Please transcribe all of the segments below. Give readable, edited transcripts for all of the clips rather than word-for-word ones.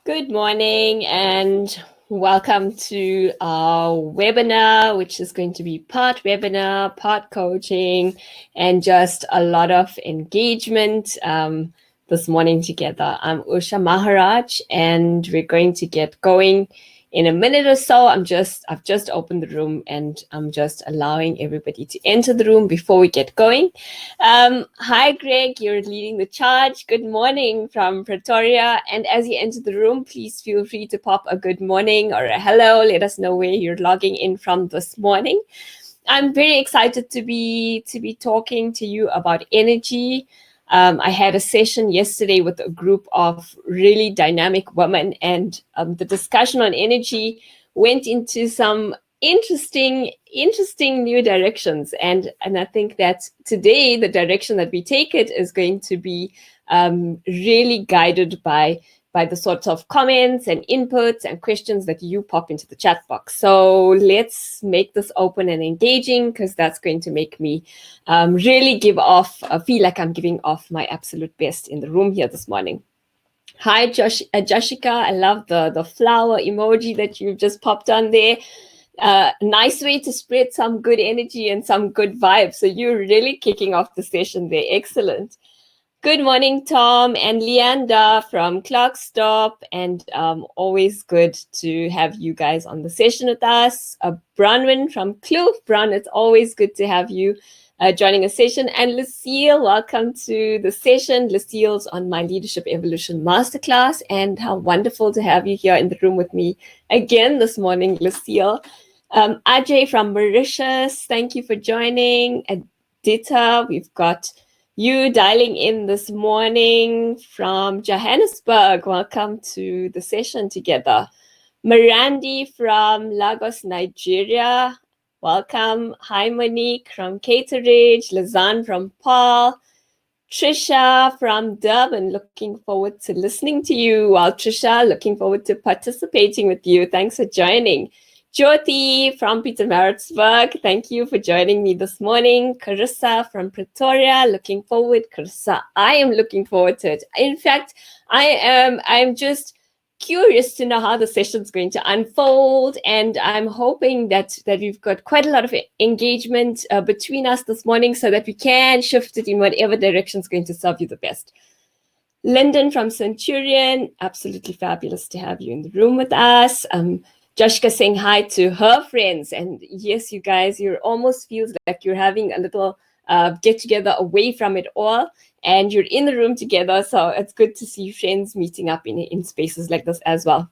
Good morning and welcome to our webinar, which is going to be part webinar, part coaching, and just a lot of engagement this morning together. I'm Usha Maharaj, and we're going to get going in a minute or so. I've just opened the room and I'm just allowing everybody to enter the room before we get going. Hi, Greg, you're leading the charge. Good morning from Pretoria. And as you enter the room, please feel free to pop a good morning or a hello. Let us know where you're logging in from this morning. I'm very excited to be talking to you about energy. I had a session yesterday with a group of really dynamic women, and the discussion on energy went into some interesting new directions. And I think that today the direction that we take it is going to be really guided by the sorts of comments and inputs and questions that you pop into the chat box. So let's make this open and engaging, because that's going to make me really feel like I'm giving off my absolute best in the room here this morning. Hi, Joshika. I love the flower emoji that you've just popped on there. Nice way to spread some good energy and some good vibes. So you're really kicking off the session there. Excellent. Good morning, Tom and Leanda from Clockstop, and always good to have you guys on the session with us. Bronwyn from Kloof. Bron, it's always good to have you joining a session. And Lucille, welcome to the session. Lucille's on my Leadership Evolution Masterclass, and how wonderful to have you here in the room with me again this morning, Lucille. Ajay from Mauritius, thank you for joining. Adita, we've got you dialing in this morning from Johannesburg. Welcome to the session together. Mirandi from Lagos, Nigeria. Welcome. Hi, Monique from Caterage. Lazan from Paul. Trisha from Durban. Looking forward to listening to you. Well, Trisha, looking forward to participating with you. Thanks for joining. Jyoti from Pietermaritzburg, thank you for joining me this morning. Carissa from Pretoria, looking forward. Carissa, I am looking forward to it. In fact, I'm just curious to know how the session's going to unfold, and I'm hoping that we've got quite a lot of engagement between us this morning, so that we can shift it in whatever direction is going to serve you the best. Lyndon from Centurion, absolutely fabulous to have you in the room with us. Joshka saying hi to her friends. And yes, you guys, you almost feels like you're having a little get together away from it all, and you're in the room together. So it's good to see friends meeting up in spaces like this as well.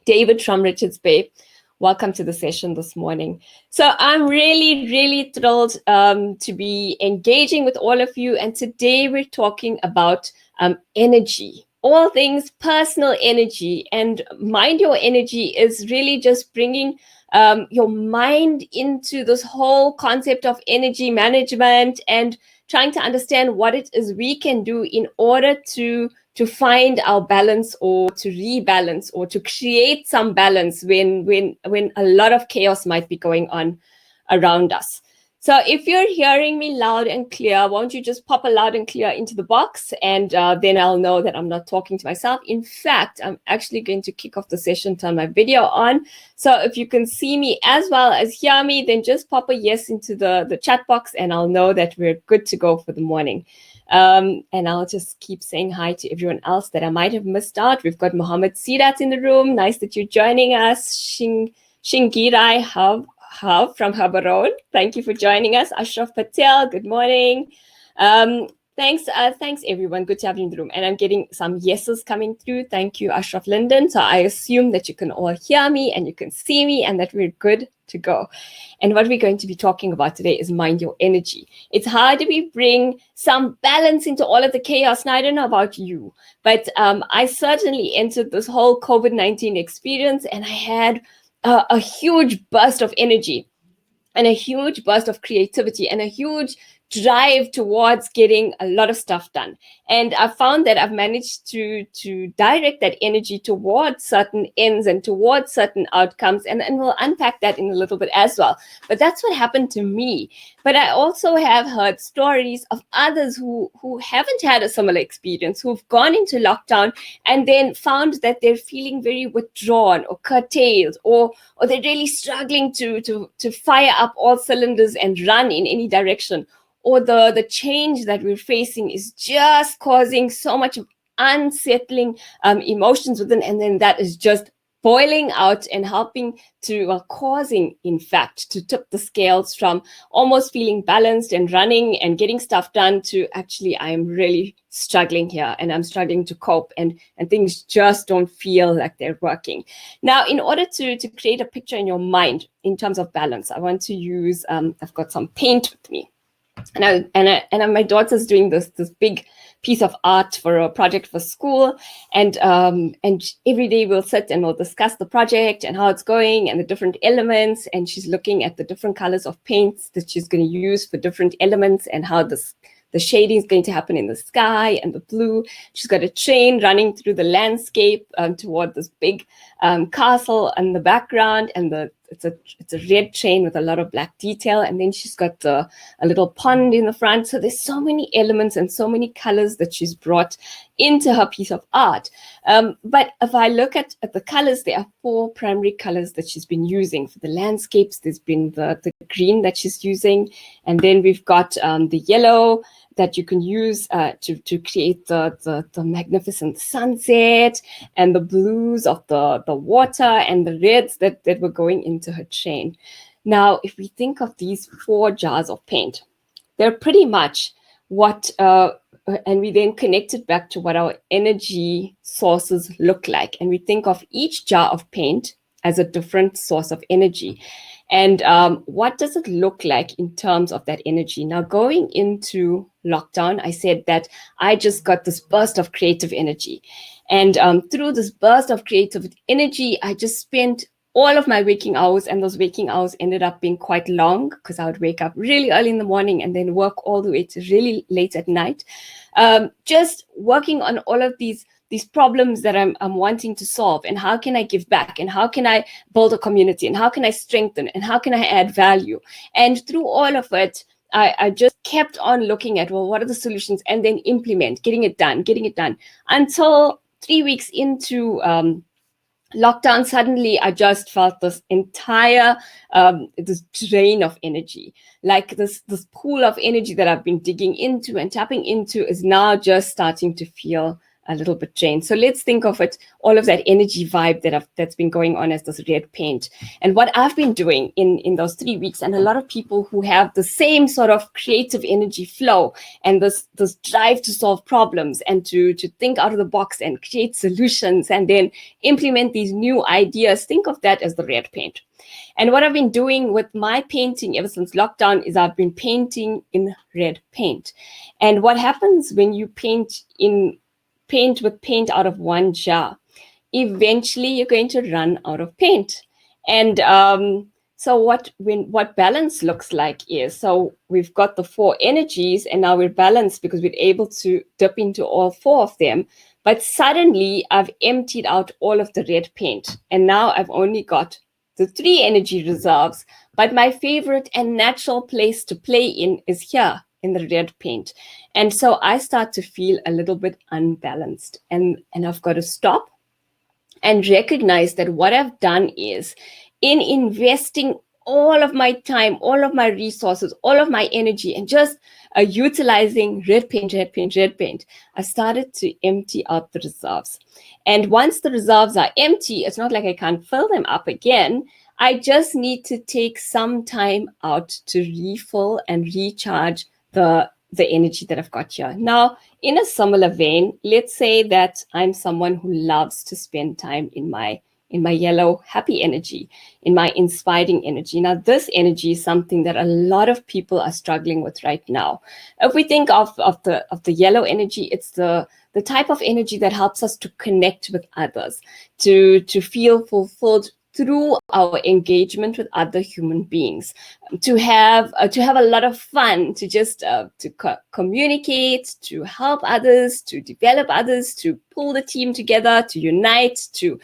David from Richards Bay, welcome to the session this morning. So I'm really, really thrilled to be engaging with all of you. And today we're talking about energy. All things personal energy. And Mind Your Energy is really just bringing your mind into this whole concept of energy management and trying to understand what it is we can do in order to find our balance, or to rebalance, or to create some balance when a lot of chaos might be going on around us. So if you're hearing me loud and clear, won't you just pop a loud and clear into the box, and then I'll know that I'm not talking to myself. In fact, I'm actually going to kick off the session, turn my video on. So if you can see me as well as hear me, then just pop a yes into the chat box, and I'll know that we're good to go for the morning. And I'll just keep saying hi to everyone else that I might have missed out. We've got Mohammed Sidat in the room. Nice that you're joining us. Shingirai Hav from Habaron, thank you for joining us. Ashraf Patel, good morning. Thanks everyone. Good to have you in the room. And I'm getting some yeses coming through. Thank you, Ashraf Linden. So I assume that you can all hear me and you can see me, and that we're good to go. And what we're going to be talking about today is mind your energy. It's how do we bring some balance into all of the chaos. Now, I don't know about you, but I certainly entered this whole COVID-19 experience, and I had a huge burst of energy and a huge burst of creativity and a huge drive towards getting a lot of stuff done. And I found that I've managed to direct that energy towards certain ends and towards certain outcomes. And we'll unpack that in a little bit as well. But that's what happened to me. But I also have heard stories of others who haven't had a similar experience, who've gone into lockdown and then found that they're feeling very withdrawn or curtailed, or they're really struggling to fire up all cylinders and run in any direction, or the change that we're facing is just causing so much unsettling emotions within, and then that is just boiling out and helping to causing, in fact, to tip the scales from almost feeling balanced and running and getting stuff done to actually, I'm really struggling here and I'm struggling to cope, and things just don't feel like they're working. Now, in order to create a picture in your mind in terms of balance, I want to use, I've got some paint with me. And my daughter's doing this big piece of art for a project for school, and every day we'll sit and we'll discuss the project and how it's going and the different elements, and she's looking at the different colors of paints that she's going to use for different elements and how the shading is going to happen in the sky and the blue. She's got a train running through the landscape toward this big castle in the background, and it's a red train with a lot of black detail. And then she's got a little pond in the front. So there's so many elements and so many colors that she's brought into her piece of art. But if I look at the colors, there are 4 primary colors that she's been using for the landscapes. There's been the green that she's using, and then we've got the yellow that you can use to create the magnificent sunset, and the blues of the water, and the reds that were going into her train. Now, if we think of these 4 jars of paint, they're pretty much what, and we then connect it back to what our energy sources look like. And we think of each jar of paint as a different source of energy. And what does it look like in terms of that energy? Now, going into lockdown, I said that I just got this burst of creative energy. And through this burst of creative energy, I just spent all of my waking hours, and those waking hours ended up being quite long because I would wake up really early in the morning and then work all the way to really late at night, just working on all of these problems that I'm wanting to solve, and how can I give back, and how can I build a community, and how can I strengthen, and how can I add value. And through all of it, I just kept on looking at, well, what are the solutions, and then getting it done, until 3 weeks into lockdown. Suddenly I just felt this entire this drain of energy, like this pool of energy that I've been digging into and tapping into is now just starting to feel a little bit drained. So let's think of it, all of that energy vibe that's been going on as this red paint. And what I've been doing in those 3 weeks, and a lot of people who have the same sort of creative energy flow and this drive to solve problems and to think out of the box and create solutions and then implement these new ideas, think of that as the red paint. And what I've been doing with my painting ever since lockdown is I've been painting in red paint. And what happens when you paint with paint out of one jar, eventually you're going to run out of paint. And so what balance looks like is, so we've got the 4 energies, and now we're balanced because we're able to dip into all 4 of them. But suddenly I've emptied out all of the red paint, and now I've only got the 3 energy reserves. But my favorite and natural place to play in is here in the red paint. And so I start to feel a little bit unbalanced, and I've got to stop and recognize that what I've done is, in investing all of my time, all of my resources, all of my energy, and just utilizing red paint, I started to empty out the reserves. And once the reserves are empty, it's not like I can't fill them up again. I just need to take some time out to refill and recharge the energy that I've got here. Now, in a similar vein, let's say that I'm someone who loves to spend time in my yellow happy energy, in my inspiring energy. Now, this energy is something that a lot of people are struggling with right now. If we think of the yellow energy, it's the type of energy that helps us to connect with others, to feel fulfilled through our engagement with other human beings, to have a lot of fun, to just communicate, to help others, to develop others, to pull the team together, to unite, to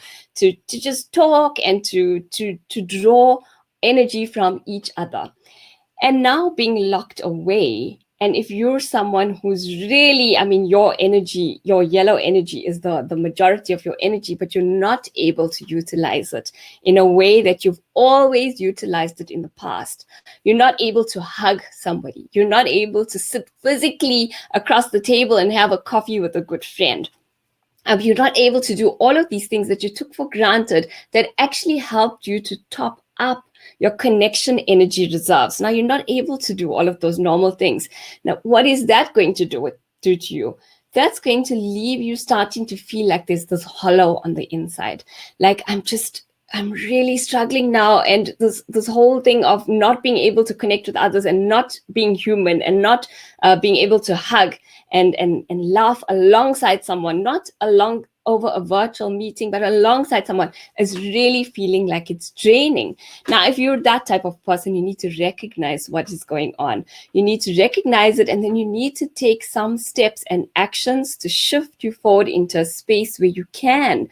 just talk, and to draw energy from each other. And now being locked away, and if you're someone who's really, I mean, your energy, your yellow energy is the majority of your energy, but you're not able to utilize it in a way that you've always utilized it in the past. You're not able to hug somebody. You're not able to sit physically across the table and have a coffee with a good friend. You're not able to do all of these things that you took for granted that actually helped you to top up your connection energy reserves. Now, you're not able to do all of those normal things. Now, what is that going to do to you? That's going to leave you starting to feel like there's this hollow on the inside. Like, I'm really struggling now. And this whole thing of not being able to connect with others and not being human and not being able to hug and laugh alongside someone, not along over a virtual meeting, but alongside someone, is really feeling like it's draining. Now, if you're that type of person, you need to recognize what is going on. You need to recognize it, and then you need to take some steps and actions to shift you forward into a space where you can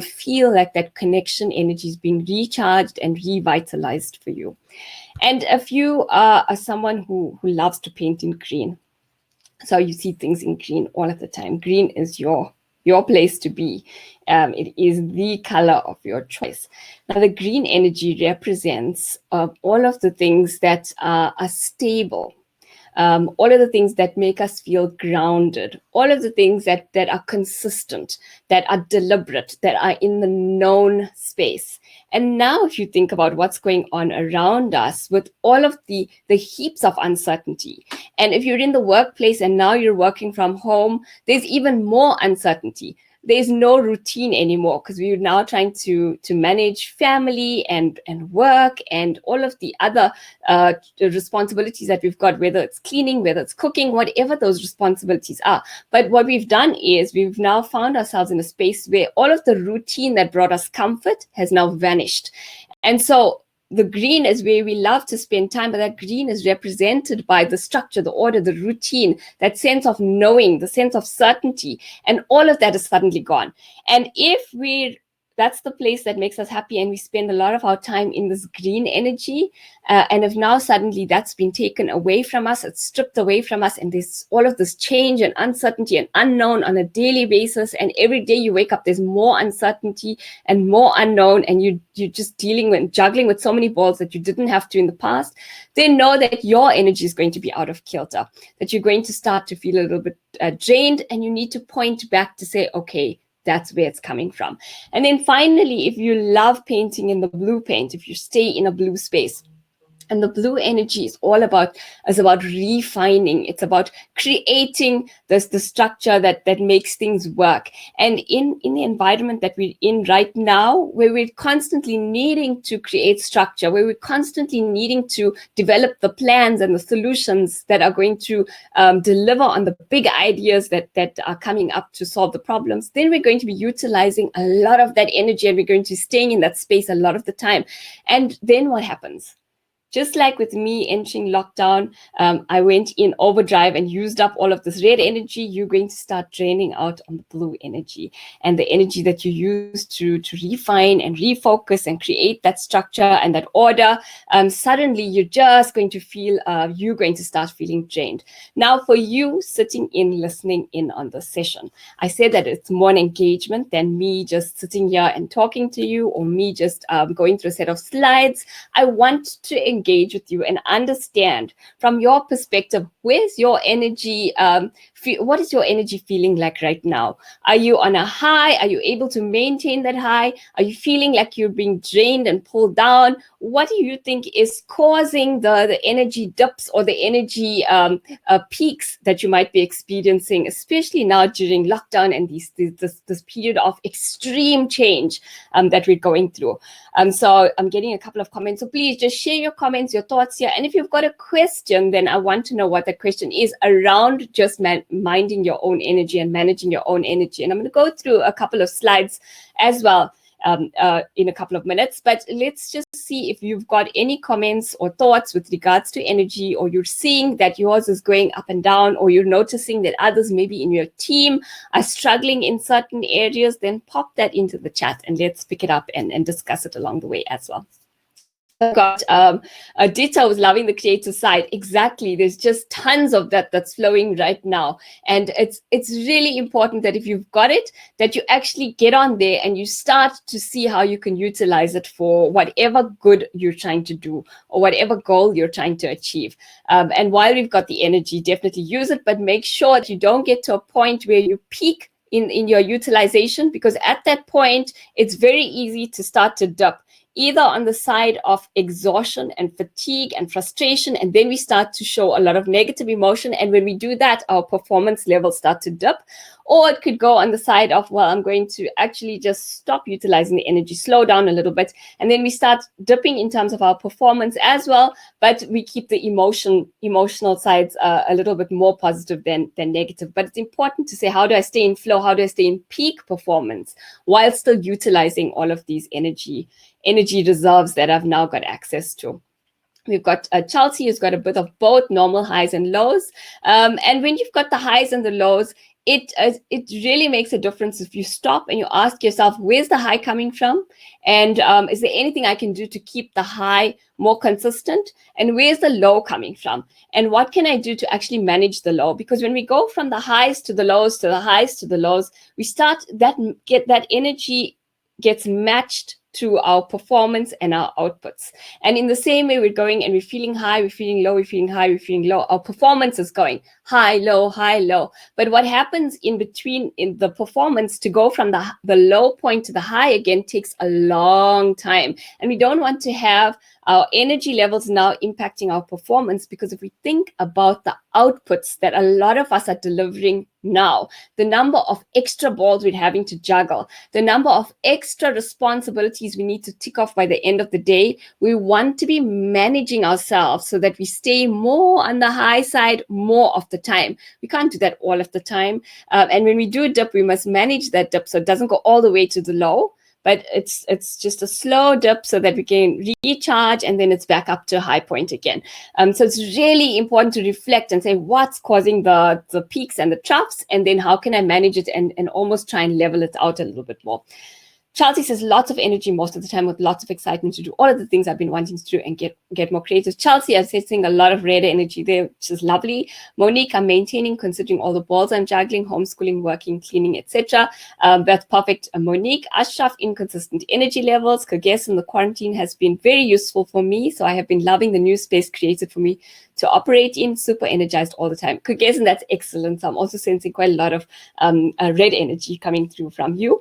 feel like that connection energy is being recharged and revitalized for you. And if you are someone who loves to paint in green, so you see things in green all of the time, green is your place to be. It is the color of your choice. Now, the green energy represents all of the things that are stable, all of the things that make us feel grounded, all of the things that are consistent, that are deliberate, that are in the known space. And now, if you think about what's going on around us with all of the heaps of uncertainty, and if you're in the workplace and now you're working from home, there's even more uncertainty. There's no routine anymore because we're now trying to manage family and work and all of the other responsibilities that we've got, whether it's cleaning, whether it's cooking, whatever those responsibilities are. But what we've done is we've now found ourselves in a space where all of the routine that brought us comfort has now vanished. And so the green is where we love to spend time, but that green is represented by the structure, the order, the routine, that sense of knowing, the sense of certainty, and all of that is suddenly gone. And that's the place that makes us happy, and we spend a lot of our time in this green energy. And if now suddenly that's been taken away from us, it's stripped away from us, and there's all of this change and uncertainty and unknown on a daily basis, and every day you wake up, there's more uncertainty and more unknown, and you're just juggling with so many balls that you didn't have to in the past, then know that your energy is going to be out of kilter, that you're going to start to feel a little bit drained, and you need to point back to say, okay, that's where it's coming from. And then finally, if you love painting in the blue paint, if you stay in a blue space, and the blue energy is about refining. It's about creating the structure that makes things work. And in the environment that we're in right now, where we're constantly needing to create structure, where we're constantly needing to develop the plans and the solutions that are going to deliver on the big ideas that are coming up to solve the problems, then we're going to be utilizing a lot of that energy, and we're going to be staying in that space a lot of the time. And then what happens? Just like with me entering lockdown, I went in overdrive and used up all of this red energy. You're going to start draining out on the blue energy, and the energy that you use to refine and refocus and create that structure and that order. Suddenly, you're just going to feel, you're going to start feeling drained. Now, for you sitting in, listening in on this session, I said that it's more an engagement than me just sitting here and talking to you, or me just going through a set of slides. I want to engage with you and understand from your perspective, where's your energy, what is your energy feeling like right now? Are you on a high? Are you able to maintain that high? Are you feeling like you're being drained and pulled down? What do you think is causing the energy dips or the energy peaks that you might be experiencing, especially now during lockdown and this period of extreme change that we're going through? So I'm getting a couple of comments. So please just share your comments, your thoughts here. And if you've got a question, then I want to know what the question is around just minding your own energy and managing your own energy. And I'm going to go through a couple of slides as well. in a couple of minutes. But let's just see if you've got any comments or thoughts with regards to energy, or you're seeing that yours is going up and down, or you're noticing that others maybe in your team are struggling in certain areas. Then pop that into the chat and let's pick it up and discuss it along the way as well. I've got Adita was loving the creative side. Exactly. There's just tons of that's flowing right now. And it's really important that if you've got it, that you actually get on there and you start to see how you can utilize it for whatever good you're trying to do or whatever goal you're trying to achieve. And while we've got the energy, definitely use it, but make sure that you don't get to a point where you peak in your utilization, because at that point, it's very easy to start to dip, either on the side of exhaustion and fatigue and frustration, and then we start to show a lot of negative emotion. And when we do that, our performance levels start to dip. Or it could go on the side of, well, I'm going to actually just stop utilizing the energy, slow down a little bit, and then we start dipping in terms of our performance as well, but we keep the emotional sides a little bit more positive than negative. But it's important to say, how do I stay in flow? How do I stay in peak performance while still utilizing all of these energy reserves that I've now got access to? We've got Chelsea, who's got a bit of both normal highs and lows. And when you've got the highs and the lows, it really makes a difference if you stop and you ask yourself, where's the high coming from? And is there anything I can do to keep the high more consistent? And where's the low coming from? And what can I do to actually manage the low? Because when we go from the highs to the lows, to the highs to the lows, we start that energy gets matched to our performance and our outputs. And in the same way, we're going and we're feeling high, we're feeling low, we're feeling high, we're feeling low. Our performance is going high, low, high, low. But what happens in between in the performance to go from the low point to the high again takes a long time. And we don't want to have our energy levels now impacting our performance, because if we think about the outputs that a lot of us are delivering now, the number of extra balls we're having to juggle, the number of extra responsibilities we need to tick off by the end of the day, we want to be managing ourselves so that we stay more on the high side more of the time. We can't do that all of the time. And when we do a dip, we must manage that dip so it doesn't go all the way to the low, but it's just a slow dip so that we can recharge, and then it's back up to a high point again. So it's really important to reflect and say, what's causing the peaks and the troughs, and then how can I manage it and almost try and level it out a little bit more. Chelsea says lots of energy most of the time with lots of excitement to do all of the things I've been wanting to do and get more creative. Chelsea is seeing a lot of red energy there, which is lovely. Monique, I'm maintaining considering all the balls I'm juggling, homeschooling, working, cleaning, etc. That's perfect. Monique, Ashraf, inconsistent energy levels. Kages in the quarantine has been very useful for me. So I have been loving the new space created for me to operate in, super energized all the time. Kages, and that's excellent. So I'm also sensing quite a lot of red energy coming through from you.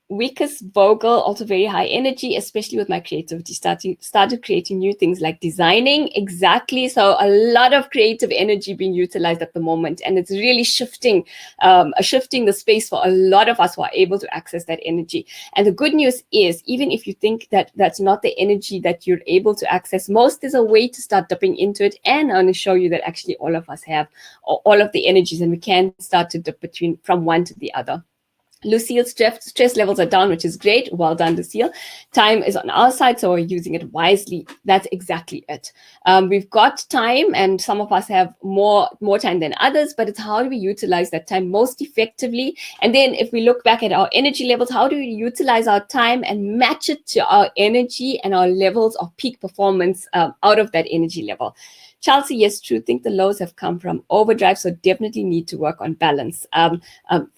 Weakest Vogel, also very high energy, especially with my creativity. Started creating new things like designing. Exactly. So a lot of creative energy being utilized at the moment. And it's really shifting the space for a lot of us who are able to access that energy. And the good news is, even if you think that that's not the energy that you're able to access, there's a way to start dipping into it. And I want to show you that actually all of us have all of the energies, and we can start to dip from one to the other. Lucille's stress levels are down, which is great. Well done, Lucille. Time is on our side, so we're using it wisely. That's exactly it. We've got time, and some of us have more time than others, but it's how do we utilize that time most effectively? And then if we look back at our energy levels, how do we utilize our time and match it to our energy and our levels of peak performance out of that energy level? Chelsea, yes, true. Think the lows have come from overdrive, so definitely need to work on balance.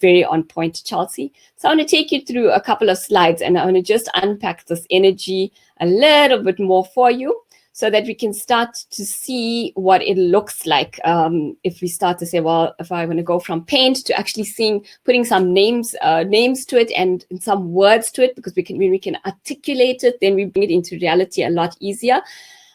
Very on point, Chelsea. So I want to take you through a couple of slides, and I want to just unpack this energy a little bit more for you, so that we can start to see what it looks like. If we start to say, well, if I want to go from paint to actually putting some names to it and some words to it, because when we can articulate it, then we bring it into reality a lot easier.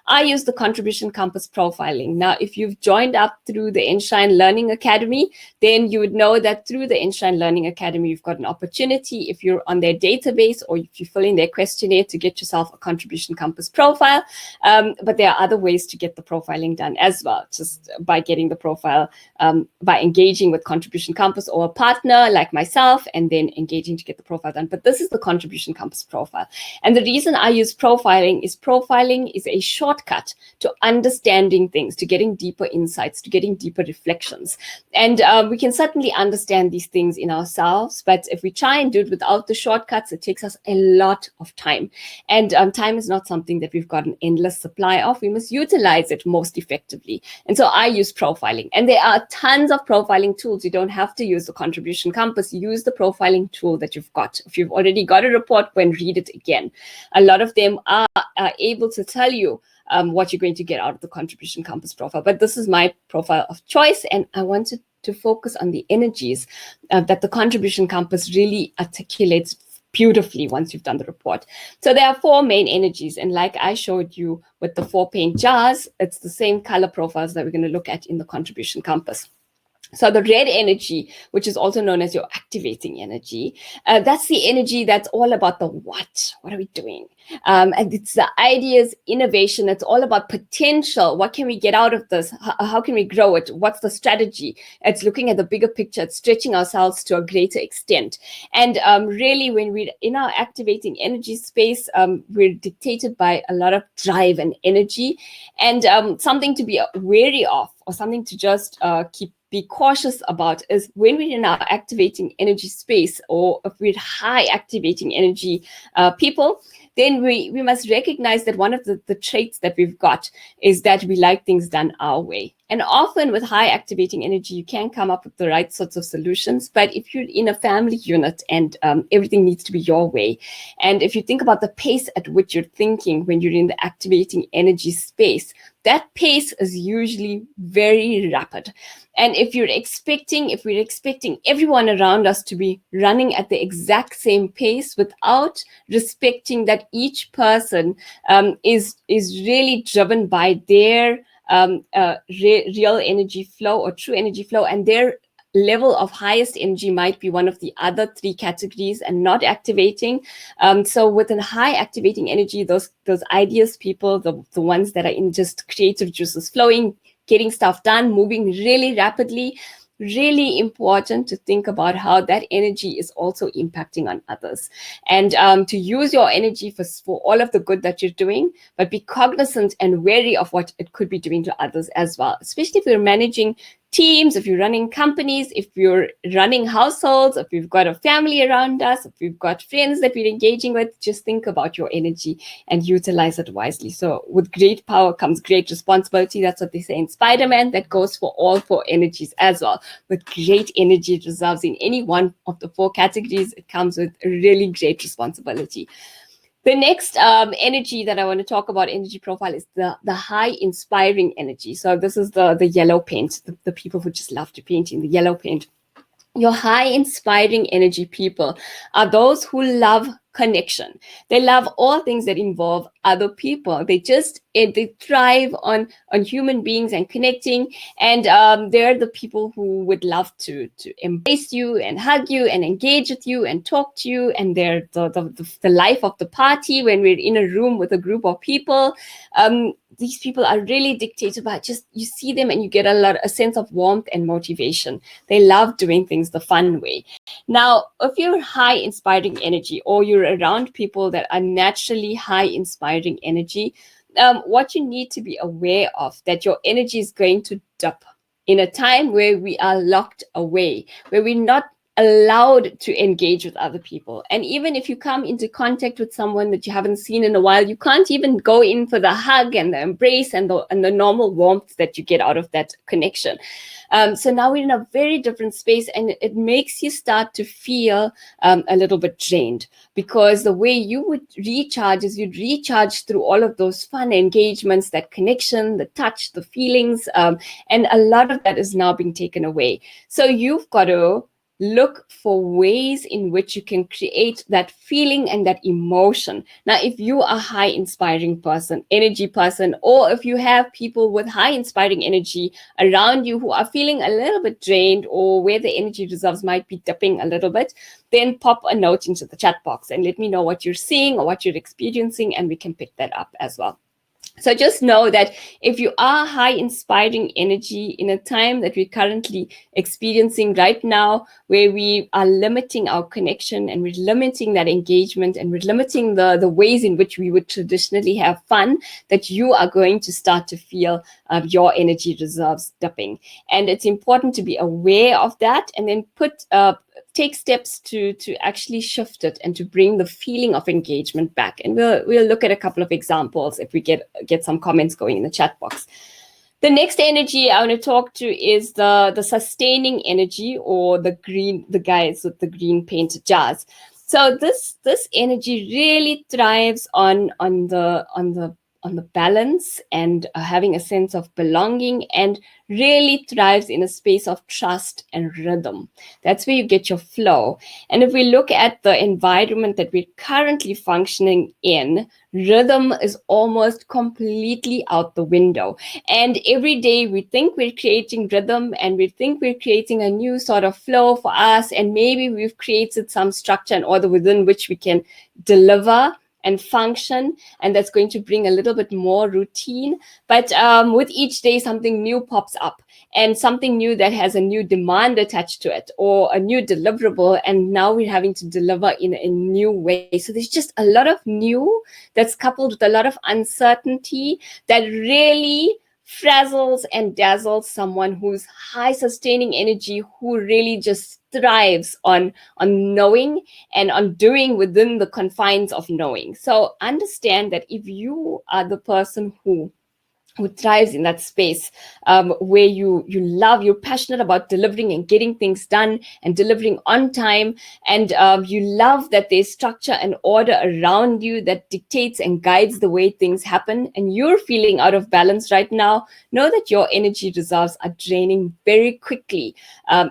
I use the Contribution Compass profiling. Now, if you've joined up through the Enshrine Learning Academy, then you would know that through the Enshrine Learning Academy, you've got an opportunity, if you're on their database or if you fill in their questionnaire, to get yourself a Contribution Compass profile. But there are other ways to get the profiling done as well, just by getting the profile, by engaging with Contribution Compass or a partner like myself, and then engaging to get the profile done. But this is the Contribution Compass profile. And the reason I use profiling is a shortcut to understanding things, to getting deeper insights, to getting deeper reflections. And we can certainly understand these things in ourselves, but if we try and do it without the shortcuts, it takes us a lot of time. And time is not something that we've got an endless supply of. We must utilize it most effectively. And so I use profiling. And there are tons of profiling tools. You don't have to use the Contribution Compass. Use the profiling tool that you've got. If you've already got a report, go and read it again. A lot of them are able to tell you what you're going to get out of the Contribution Compass profile. But this is my profile of choice, and I wanted to focus on the energies that the Contribution Compass really articulates beautifully once you've done the report. So there are 4 main energies, and like I showed you with the 4 paint jars, it's the same color profiles that we're going to look at in the Contribution Compass. So the red energy, which is also known as your activating energy, that's the energy that's all about the what. What are we doing? And it's the ideas, innovation. It's all about potential. What can we get out of this? How can we grow it? What's the strategy? It's looking at the bigger picture. It's stretching ourselves to a greater extent. And really, when we're in our activating energy space, we're dictated by a lot of drive and energy, and something to be wary of, or something to just be cautious about, is when we're in our activating energy space, or if we're high activating energy people, then we must recognize that one of the traits that we've got is that we like things done our way. And often with high activating energy, you can come up with the right sorts of solutions. But if you're in a family unit and everything needs to be your way, and if you think about the pace at which you're thinking when you're in the activating energy space, that pace is usually very rapid. And if we're expecting everyone around us to be running at the exact same pace without respecting that each person is really driven by their real energy flow or true energy flow, and their level of highest energy might be one of the other 3 categories and not activating. So with a high activating energy, those ideas people, the ones that are in just creative juices flowing, getting stuff done, moving really rapidly, really important to think about how that energy is also impacting on others, and to use your energy for all of the good that you're doing, but be cognizant and wary of what it could be doing to others as well, especially if you're managing teams, if you're running companies, if you're running households, if we've got a family around us, if we've got friends that we're engaging with. Just think about your energy and utilize it wisely. So with great power comes great responsibility. That's what they say in Spider-Man. That goes for all 4 energies as well. With great energy, it resolves in any one of the 4 categories. It comes with a really great responsibility. The next energy that I want to talk about, energy profile, is the high inspiring energy. So this is the yellow paint, the people who just love to paint in the yellow paint. Your high inspiring energy people are those who love connection. They love all things that involve other people. They thrive on human beings and connecting. And they're the people who would love to embrace you and hug you and engage with you and talk to you. And they're the life of the party when we're in a room with a group of people. These people are really dictated by just, you see them and you get a sense of warmth and motivation. They love doing things the fun way. Now, if you're high inspiring energy, or you're around people that are naturally high inspiring energy, what you need to be aware of, that your energy is going to dip in a time where we are locked away, where we're not allowed to engage with other people. And even if you come into contact with someone that you haven't seen in a while, you can't even go in for the hug and the embrace and the normal warmth that you get out of that connection. So now we're in a very different space, and it makes you start to feel a little bit drained, because the way you would recharge is you'd recharge through all of those fun engagements, that connection, the touch, the feelings, and a lot of that is now being taken away. So you've got to look for ways in which you can create that feeling and that emotion. Now, if you are a high inspiring person, energy person, or if you have people with high inspiring energy around you who are feeling a little bit drained, or where the energy reserves might be dipping a little bit, then pop a note into the chat box and let me know what you're seeing or what you're experiencing, and we can pick that up as well. So just know that if you are high inspiring energy in a time that we're currently experiencing right now, where we are limiting our connection and we're limiting that engagement and we're limiting the ways in which we would traditionally have fun, that you are going to start to feel your energy reserves dipping. And it's important to be aware of that, and then take steps to actually shift it and to bring the feeling of engagement back. And we'll look at a couple of examples if we get some comments going in the chat box. The next energy I want to talk to is the sustaining energy, or the guys with the green painted jars. So this energy really thrives on the balance and having a sense of belonging, and really thrives in a space of trust and rhythm. That's where you get your flow. And if we look at the environment that we're currently functioning in, rhythm is almost completely out the window. And every day we think we're creating rhythm, and we think we're creating a new sort of flow for us, and maybe we've created some structure and order within which we can deliver and function, and that's going to bring a little bit more routine. But with each day, something new pops up, and something new that has a new demand attached to it, or a new deliverable, and now we're having to deliver in a new way. So there's just a lot of new that's coupled with a lot of uncertainty that really frazzles and dazzles someone who's high sustaining energy, who really just thrives on knowing and on doing within the confines of knowing. So understand that if you are the person who thrives in that space, where you're passionate about delivering and getting things done and delivering on time, and you love that there's structure and order around you that dictates and guides the way things happen, and you're feeling out of balance right now, know that your energy reserves are draining very quickly,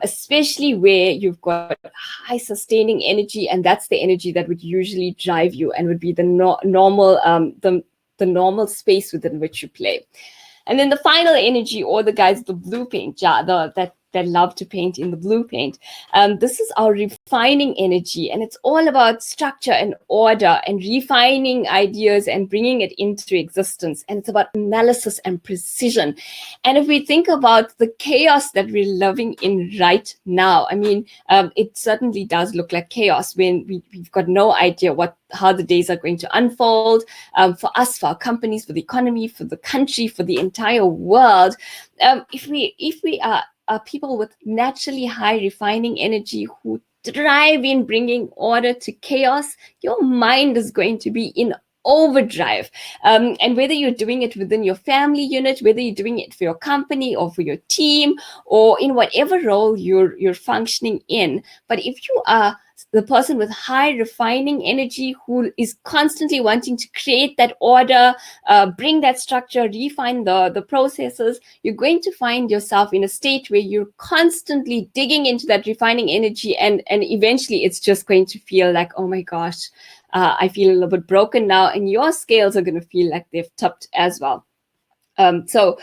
especially where you've got high sustaining energy, and that's the energy that would usually drive you and would be the normal space within which you play. And then the final energy, or the guys, the blue paint jar, that love to paint in the blue paint. This is our refining energy, and it's all about structure and order and refining ideas and bringing it into existence. And it's about analysis and precision. And if we think about the chaos that we're living in right now, I mean, it certainly does look like chaos when we've got no idea how the days are going to unfold, for us, for our companies, for the economy, for the country, for the entire world. If we are people with naturally high refining energy who thrive in bringing order to chaos, your mind is going to be in overdrive. And whether you're doing it within your family unit, whether you're doing it for your company or for your team, or in whatever role you're functioning in, but if you are the person with high refining energy who is constantly wanting to create that order, bring that structure, refine the processes, you're going to find yourself in a state where you're constantly digging into that refining energy, and eventually it's just going to feel like, oh my gosh, I feel a little bit broken now, and your scales are going to feel like they've tipped as well. So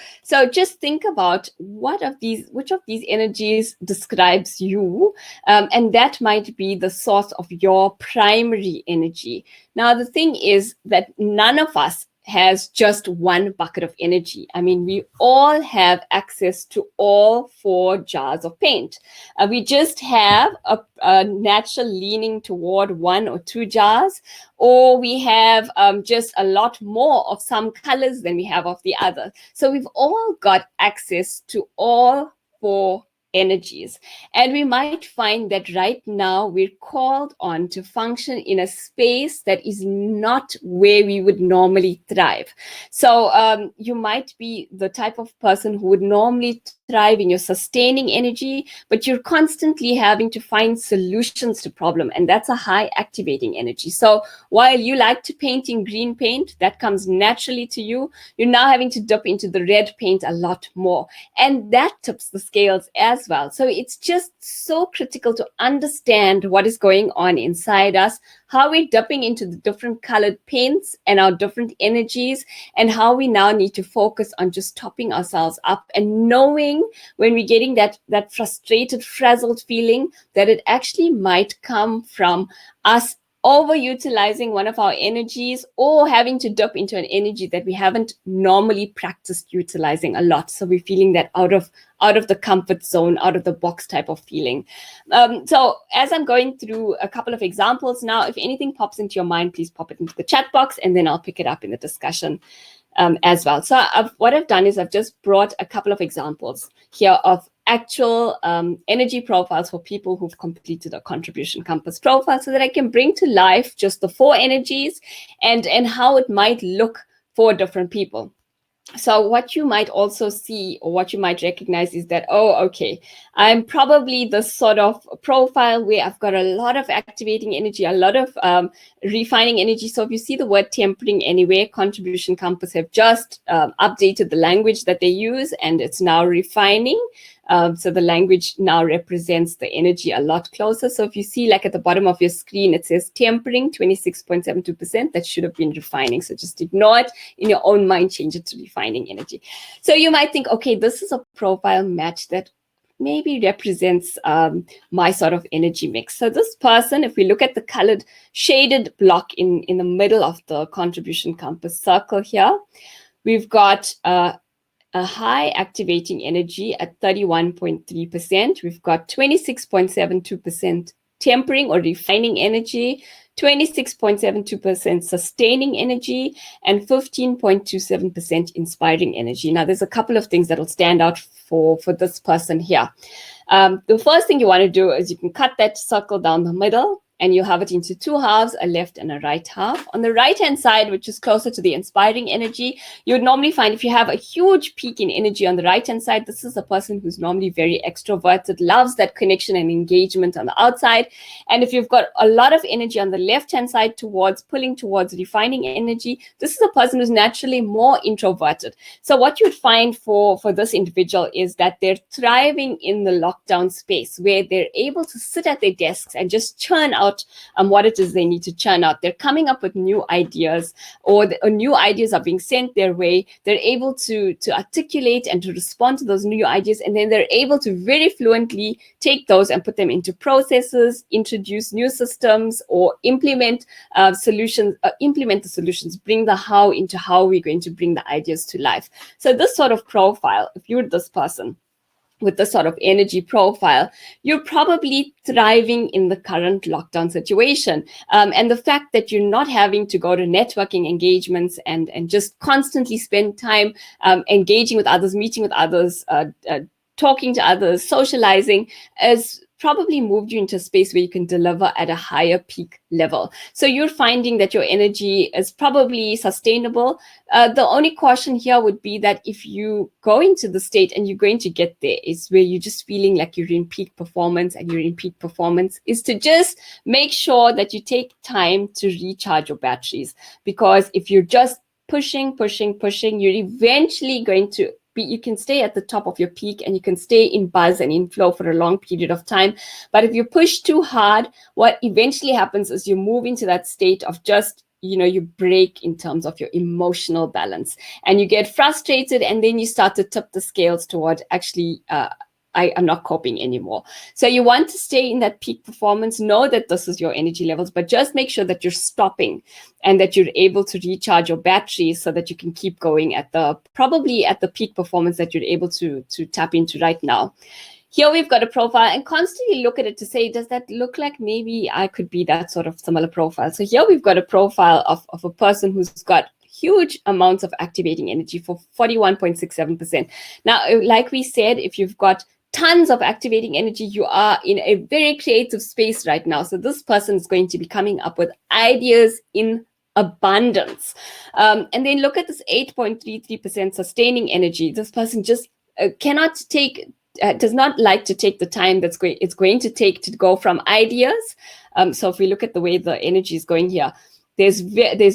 just think about which of these energies describes you, and that might be the source of your primary energy. Now, the thing is that none of us has just one bucket of energy. I mean, we all have access to all 4 jars of paint. We just have a natural leaning toward 1 or 2 jars, or we have just a lot more of some colors than we have of the other. So we've all got access to all 4 energies. And we might find that right now we're called on to function in a space that is not where we would normally thrive. So you might be the type of person who would normally thrive in your sustaining energy, but you're constantly having to find solutions to problem, and that's a high activating energy. So while you like to paint in green paint, that comes naturally to you, you're now having to dip into the red paint a lot more, and that tips the scales as as well. So it's just so critical to understand what is going on inside us, how we're dipping into the different colored paints and our different energies, and how we now need to focus on just topping ourselves up and knowing when we're getting that frustrated, frazzled feeling, that it actually might come from us overutilizing one of our energies or having to dip into an energy that we haven't normally practiced utilizing a lot. So we're feeling that out of the comfort zone, out of the box type of feeling. So as I'm going through a couple of examples now, if anything pops into your mind, please pop it into the chat box and then I'll pick it up in the discussion as well. So what I've done is I've just brought a couple of examples here of actual energy profiles for people who've completed a contribution compass profile, so that I can bring to life just the 4 energies and how it might look for different people. So what you might also see, or what you might recognize, is that, oh, okay, I'm probably the sort of profile where I've got a lot of activating energy, a lot of refining energy. So if you see the word tempering anywhere, Contribution Compass have just updated the language that they use, and it's now refining. So the language now represents the energy a lot closer. So if you see, like at the bottom of your screen, it says tempering 26.72%, that should have been refining. So just ignore it in your own mind, change it to refining energy. So you might think, okay, this is a profile match that maybe represents my sort of energy mix. So this person, if we look at the colored shaded block in the middle of the contribution compass circle here, we've got a high activating energy at 31.3%. We've got 26.72% tempering or refining energy, 26.72% sustaining energy, and 15.27% inspiring energy. Now, there's a couple of things that will stand out for this person here. The first thing you want to do is you can cut that circle down the middle, and you have it into 2 halves, a left and a right half. On the right-hand side, which is closer to the inspiring energy, you would normally find if you have a huge peak in energy on the right-hand side, this is a person who's normally very extroverted, loves that connection and engagement on the outside. And if you've got a lot of energy on the left-hand side pulling towards refining energy, this is a person who's naturally more introverted. So what you'd find for this individual is that they're thriving in the lockdown space, where they're able to sit at their desks and just churn out what it is they need to churn out. They're coming up with new ideas, or new ideas are being sent their way. They're able to articulate and to respond to those new ideas, and then they're able to very fluently take those and put them into processes, introduce new systems, or implement solutions, bring the how into how we're going to bring the ideas to life. So this sort of profile, if you're this person with this sort of energy profile, you're probably thriving in the current lockdown situation. And the fact that you're not having to go to networking engagements and just constantly spend time engaging with others, meeting with others, talking to others, socializing, is probably moved you into a space where you can deliver at a higher peak level. So you're finding that your energy is probably sustainable. The only caution here would be that if you go into the state and you're going to get there, is where you're just feeling like you're in peak performance, is to just make sure that you take time to recharge your batteries. Because if you're just pushing, you're eventually going to you can stay at the top of your peak and you can stay in buzz and in flow for a long period of time. But if you push too hard, what eventually happens is you move into that state of just, you break in terms of your emotional balance, and you get frustrated, and then you start to tip the scales toward actually, I'm not coping anymore. So you want to stay in that peak performance, know that this is your energy levels, but just make sure that you're stopping and that you're able to recharge your batteries so that you can keep going probably at the peak performance that you're able to tap into right now. Here we've got a profile, and constantly look at it to say, does that look like maybe I could be that sort of similar profile? So here we've got a profile of a person who's got huge amounts of activating energy for 41.67%. Now, like we said, if you've got tons of activating energy, you are in a very creative space right now. So this person is going to be coming up with ideas in abundance. And then look at this 8.33% sustaining energy. This person just does not like to take the time it's going to take to go from ideas. So if we look at the way the energy is going here, there's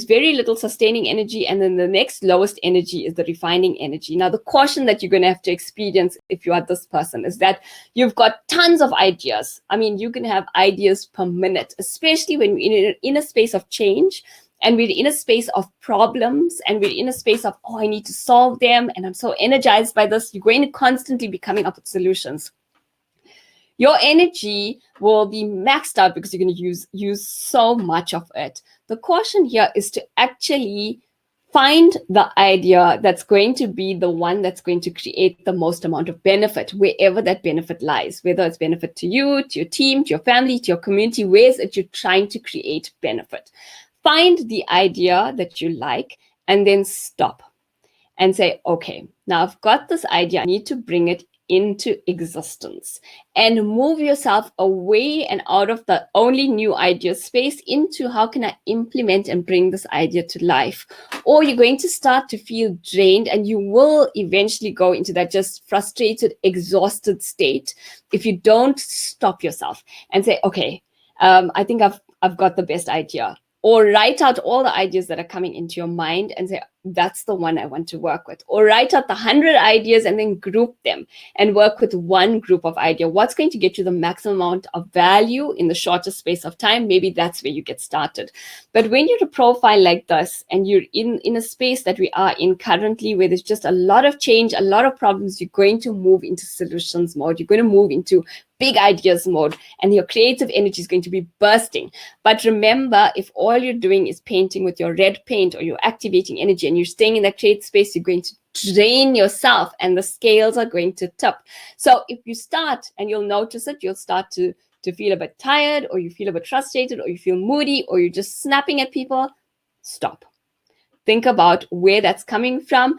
very little sustaining energy, and then the next lowest energy is the refining energy. Now, the caution that you're going to have to experience if you are this person is that you've got tons of ideas. I mean, you can have ideas per minute, especially when we're in a space of change, and we're in a space of problems, and we're in a space of, oh, I need to solve them, and I'm so energized by this. You're going to constantly be coming up with solutions. Your energy will be maxed out because you're going to use so much of it. The caution here is to actually find the idea that's going to be the one that's going to create the most amount of benefit, wherever that benefit lies, whether it's benefit to you, to your team, to your family, to your community. Where is it you're trying to create benefit? Find the idea that you like, and then stop and say, okay, now I've got this idea, I need to bring it into existence, and move yourself away and out of the only new idea space into how can I implement and bring this idea to life. Or you're going to start to feel drained, and you will eventually go into that just frustrated, exhausted state if you don't stop yourself and say, okay, I think I've got the best idea. Or write out all the ideas that are coming into your mind and say, that's the one I want to work with. Or write out the 100 ideas and then group them and work with one group of idea. What's going to get you the maximum amount of value in the shortest space of time? Maybe that's where you get started. But when you're a profile like this, and you're in a space that we are in currently, where there's just a lot of change, a lot of problems, you're going to move into solutions mode. You're going to move into big ideas mode, and your creative energy is going to be bursting. But remember, if all you're doing is painting with your red paint, or you're activating energy, and you're staying in that creative space, you're going to drain yourself, and the scales are going to tip. So if you start, and you'll notice it, you'll start to feel a bit tired, or you feel a bit frustrated, or you feel moody, or you're just snapping at people, stop. Think about where that's coming from.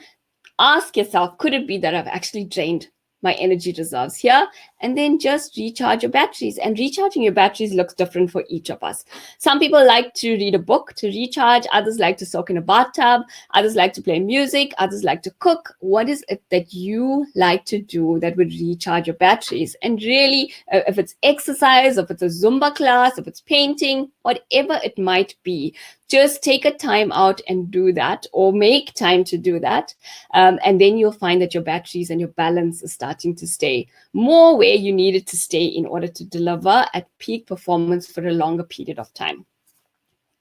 Ask yourself, could it be that I've actually drained my energy reserves here? And then just recharge your batteries. And recharging your batteries looks different for each of us. Some people like to read a book to recharge. Others like to soak in a bathtub. Others like to play music. Others like to cook. What is it that you like to do that would recharge your batteries? And really, if it's exercise, if it's a Zumba class, if it's painting, whatever it might be, just take a time out and do that, or make time to do that. And then you'll find that your batteries and your balance is starting to stay more where you need it to stay in order to deliver at peak performance for a longer period of time.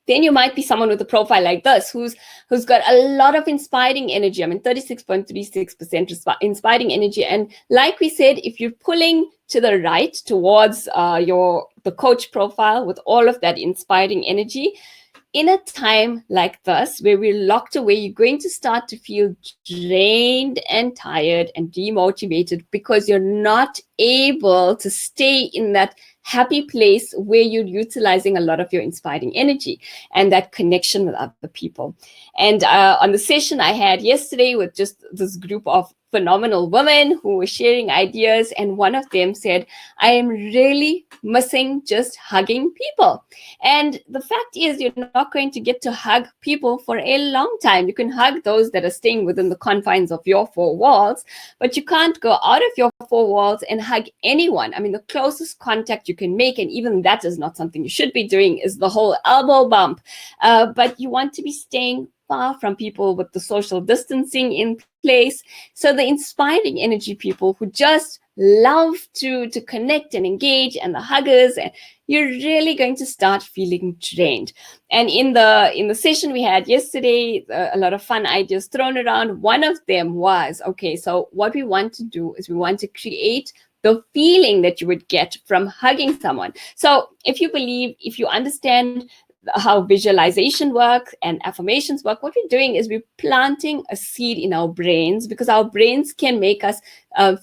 Then you might be someone with a profile like this, who's got a lot of inspiring energy. I mean, 36.36% inspiring energy. And like we said, if you're pulling to the right towards the coach profile with all of that inspiring energy, in a time like this, where we're locked away, you're going to start to feel drained and tired and demotivated, because you're not able to stay in that happy place where you're utilizing a lot of your inspiring energy and that connection with other people. And on the session I had yesterday with just this group of phenomenal women who were sharing ideas, and one of them said, I am really missing just hugging people. And the fact is, you're not going to get to hug people for a long time. You can hug those that are staying within the confines of your four walls, but you can't go out of your four walls and hug anyone. I mean, the closest contact you can make, and even that is not something you should be doing, is the whole elbow bump. But you want to be staying far from people with the social distancing in place. So the inspiring energy people who just love to connect and engage, and the huggers, and you're really going to start feeling drained. And in the session we had yesterday, a lot of fun ideas thrown around. One of them was, okay, so what we want to do is we want to create the feeling that you would get from hugging someone. So if you understand how visualization works and affirmations work, what we're doing is we're planting a seed in our brains, because our brains can make us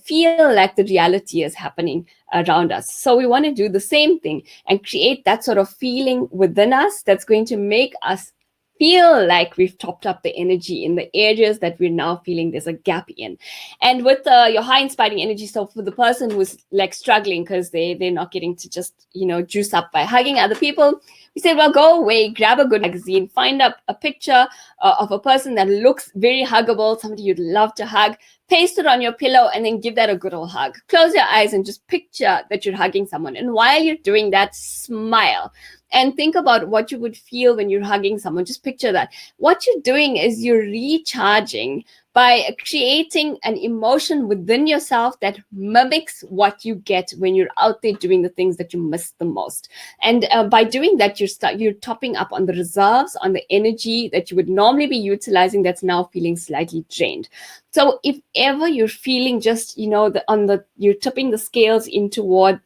feel like the reality is happening around us. So we want to do the same thing and create that sort of feeling within us that's going to make us feel like we've topped up the energy in the areas that we're now feeling there's a gap in. And with your high inspiring energy, so for the person who's like struggling because they're not getting to just, juice up by hugging other people, we said, well, go away, grab a good magazine, find up a picture of a person that looks very huggable, somebody you'd love to hug, paste it on your pillow, and then give that a good old hug. Close your eyes and just picture that you're hugging someone. And while you're doing that, smile and think about what you would feel when you're hugging someone. Just picture that. What you're doing is you're recharging by creating an emotion within yourself that mimics what you get when you're out there doing the things that you miss the most. And by doing that, you're topping up on the reserves, on the energy that you would normally be utilizing that's now feeling slightly drained. So if ever you're feeling just, you're tipping the scales in toward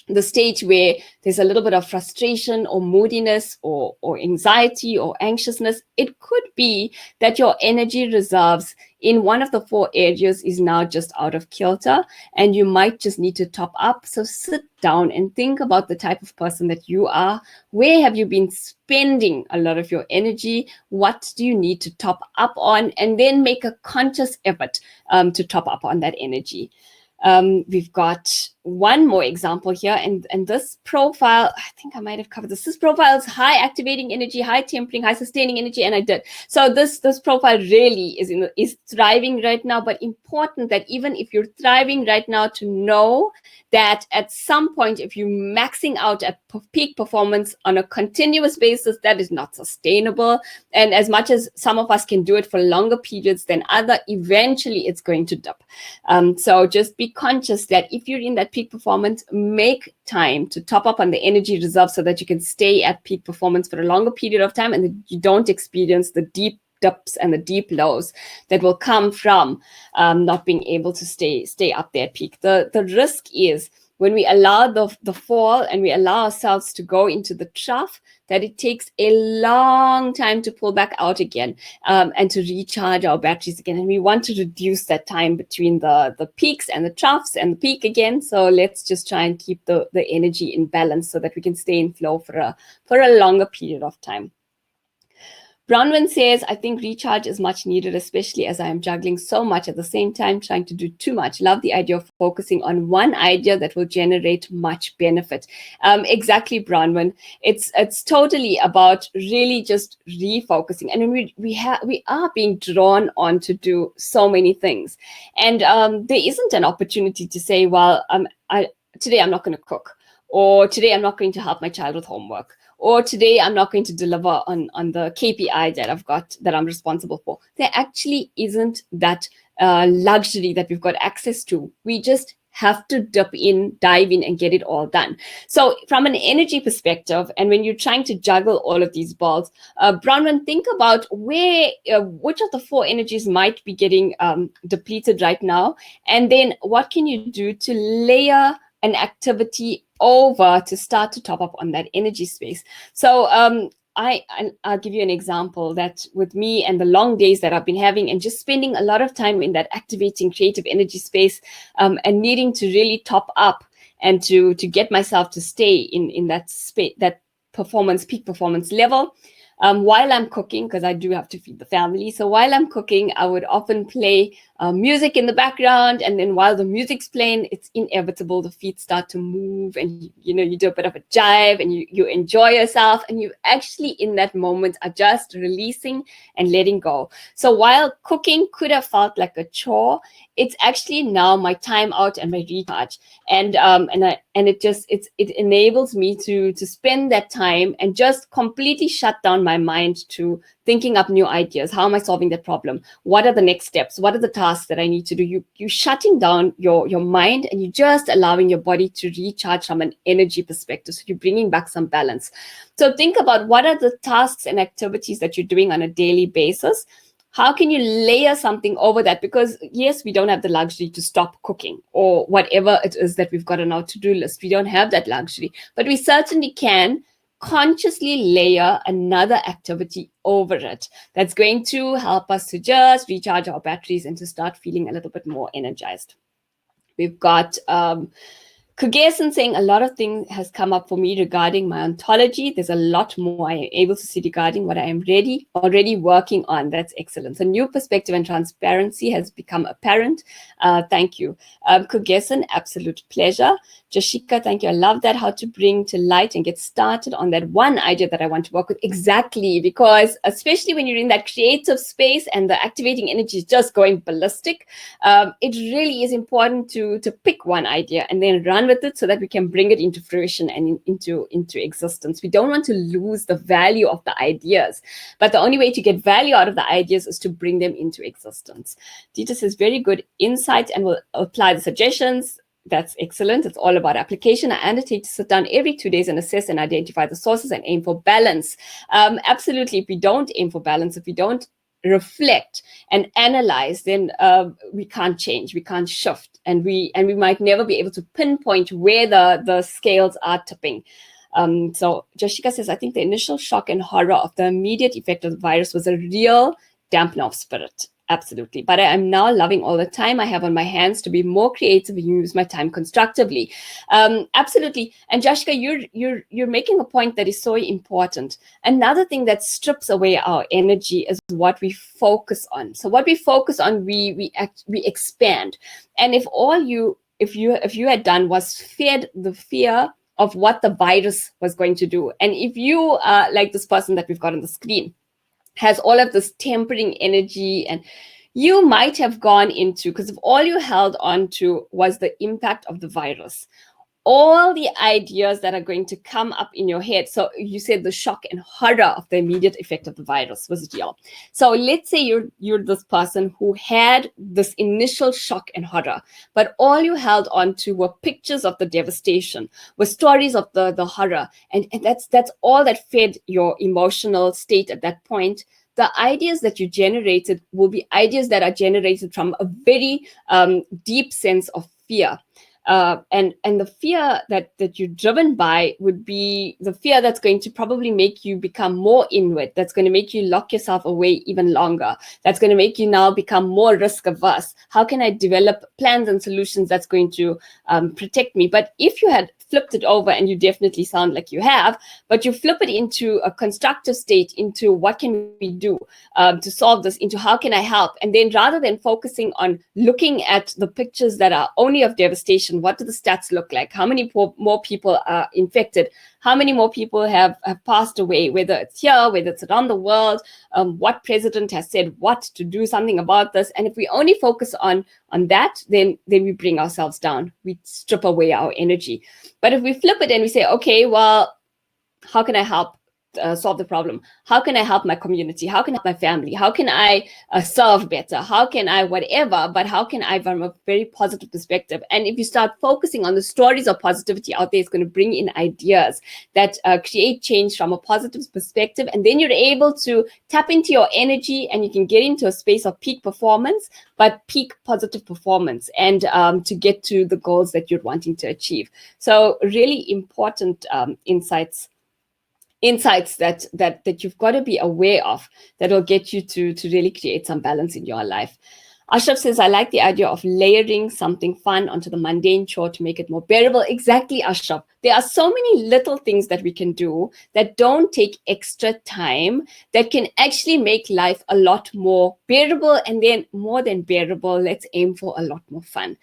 the stage where there's a little bit of frustration or moodiness or anxiety or anxiousness, it could be that your energy reserves in one of the 4 areas is now just out of kilter, and you might just need to top up. So sit down and think about the type of person that you are. Where have you been spending a lot of your energy? What do you need to top up on? And then make a conscious effort to top up on that energy. We've got one more example here, and this profile, I think I might have covered this. This profile is high activating energy, high tempering, high sustaining energy, and I did. So this profile really is thriving right now, but important that even if you're thriving right now, to know that at some point, if you're maxing out at peak performance on a continuous basis, that is not sustainable. And as much as some of us can do it for longer periods than other, eventually it's going to dip. So just be conscious that if you're in that peak performance, make time to top up on the energy reserve so that you can stay at peak performance for a longer period of time, and that you don't experience the deep dips and the deep lows that will come from not being able to stay up there at peak. The risk is when we allow the fall and we allow ourselves to go into the trough, that it takes a long time to pull back out again and to recharge our batteries again. And we want to reduce that time between the peaks and the troughs and the peak again. So let's just try and keep the energy in balance so that we can stay in flow for a longer period of time. Bronwyn says, I think recharge is much needed, especially as I am juggling so much at the same time, trying to do too much. Love the idea of focusing on one idea that will generate much benefit. Exactly, Bronwyn. It's totally about really just refocusing. And we are being drawn on to do so many things. And there isn't an opportunity to say, well, today I'm not going to cook, or today I'm not going to help my child with homework, or today I'm not going to deliver on the KPI that I'm responsible for. There actually isn't that luxury that we've got access to. We just have to dive in and get it all done. So from an energy perspective, and when you're trying to juggle all of these balls, Bronwyn, think about which of the 4 energies might be getting depleted right now, and then what can you do to layer an activity over to start to top up on that energy space. So I'll give you an example that with me and the long days that I've been having and just spending a lot of time in that activating creative energy space and needing to really top up and to get myself to stay in that space, that peak performance level. While I'm cooking, because I do have to feed the family. So while I'm cooking, I would often play music in the background. And then while the music's playing, it's inevitable. The feet start to move and, you do a bit of a jive and you enjoy yourself. And you actually, in that moment, are just releasing and letting go. So while cooking could have felt like a chore, it's actually now my time out and my recharge. And it enables me to spend that time and just completely shut down my mind to thinking up new ideas. How am I solving that problem? What are the next steps? What are the tasks that I need to do? You shutting down your mind, and you're just allowing your body to recharge from an energy perspective. So you're bringing back some balance. So think about what are the tasks and activities that you're doing on a daily basis. How can you layer something over that? Because yes, we don't have the luxury to stop cooking or whatever it is that we've got on our to-do list. We don't have that luxury, but we certainly can consciously layer another activity over it that's going to help us to just recharge our batteries and to start feeling a little bit more energized. We've got Kugesan saying a lot of things has come up for me regarding my ontology. There's a lot more I am able to see regarding what I am already working on. That's excellent. So new perspective and transparency has become apparent. Thank you. Kugesan, absolute pleasure. Jashika, thank you. I love that, how to bring to light and get started on that one idea that I want to work with. Exactly, because especially when you're in that creative space and the activating energy is just going ballistic, it really is important to pick one idea and then run with it so that we can bring it into fruition and into existence. We don't want to lose the value of the ideas, but the only way to get value out of the ideas is to bring them into existence. Dita says, very good insight and will apply the suggestions. That's excellent. It's all about application. I undertake to sit down every 2 days and assess and identify the sources and aim for balance. Absolutely. If we don't aim for balance, if we don't reflect and analyze, then we can't change, we can't shift, and we might never be able to pinpoint where the scales are tipping. So Jashika says, I think the initial shock and horror of the immediate effect of the virus was a real dampener of spirit. Absolutely. But I am now loving all the time I have on my hands to be more creative and use my time constructively. Absolutely. And Jashika, you're making a point that is so important. Another thing that strips away our energy is what we focus on. So what we focus on, we expand. And if you had done was fed the fear of what the virus was going to do, and if you like this person that we've got on the screen, has all of this tempering energy, and you might have gone into, because if all you held on to was the impact of the virus, all the ideas that are going to come up in your head. So you said the shock and horror of the immediate effect of the virus was real. So let's say you're this person who had this initial shock and horror, but all you held on to were pictures of the devastation, were stories of the horror, and that's all that fed your emotional state at that point. The ideas that you generated will be ideas that are generated from a very deep sense of fear. And the fear that you're driven by would be the fear that's going to probably make you become more inward, that's going to make you lock yourself away even longer, that's going to make you now become more risk averse. How can I develop plans and solutions that's going to protect me? But if you had flipped it over, and you definitely sound like you have, but you flip it into a constructive state, into what can we do to solve this, into how can I help? And then rather than focusing on looking at the pictures that are only of devastation, what do the stats look like? How many more people are infected? How many more people have passed away, whether it's here, whether it's around the world, what president has said what to do something about this? And if we only focus on that, then we bring ourselves down. We strip away our energy. But if we flip it and we say, okay, well, how can I help solve the problem? How can I help my community? How can I help my family? How can I serve better? How can I whatever? But how can I from a very positive perspective? And if you start focusing on the stories of positivity out there, it's going to bring in ideas that create change from a positive perspective. And then you're able to tap into your energy, and you can get into a space of peak performance, but peak positive performance, and to get to the goals that you're wanting to achieve. So really important insights that you've got to be aware of, that will get you to really create some balance in your life. Ashraf says, I like the idea of layering something fun onto the mundane chore to make it more bearable. Exactly, Ashraf. There are so many little things that we can do that don't take extra time, that can actually make life a lot more bearable. And then more than bearable, let's aim for a lot more fun.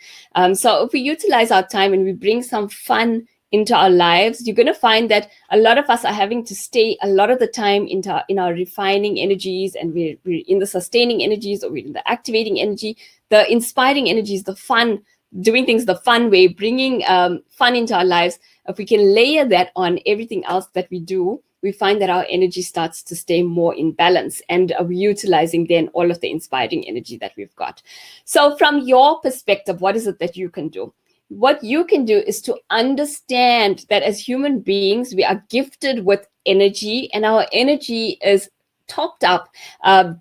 So if we utilize our time and we bring some fun into our lives, you're going to find that a lot of us are having to stay a lot of the time in our refining energies, and we're in the sustaining energies, or we're in the activating energy, the inspiring energies, the fun, doing things the fun way, bringing fun into our lives. If we can layer that on everything else that we do, we find that our energy starts to stay more in balance, and we're utilizing then all of the inspiring energy that we've got. So from your perspective, what is it that you can do? What you can do is to understand that as human beings, we are gifted with energy, and our energy is topped up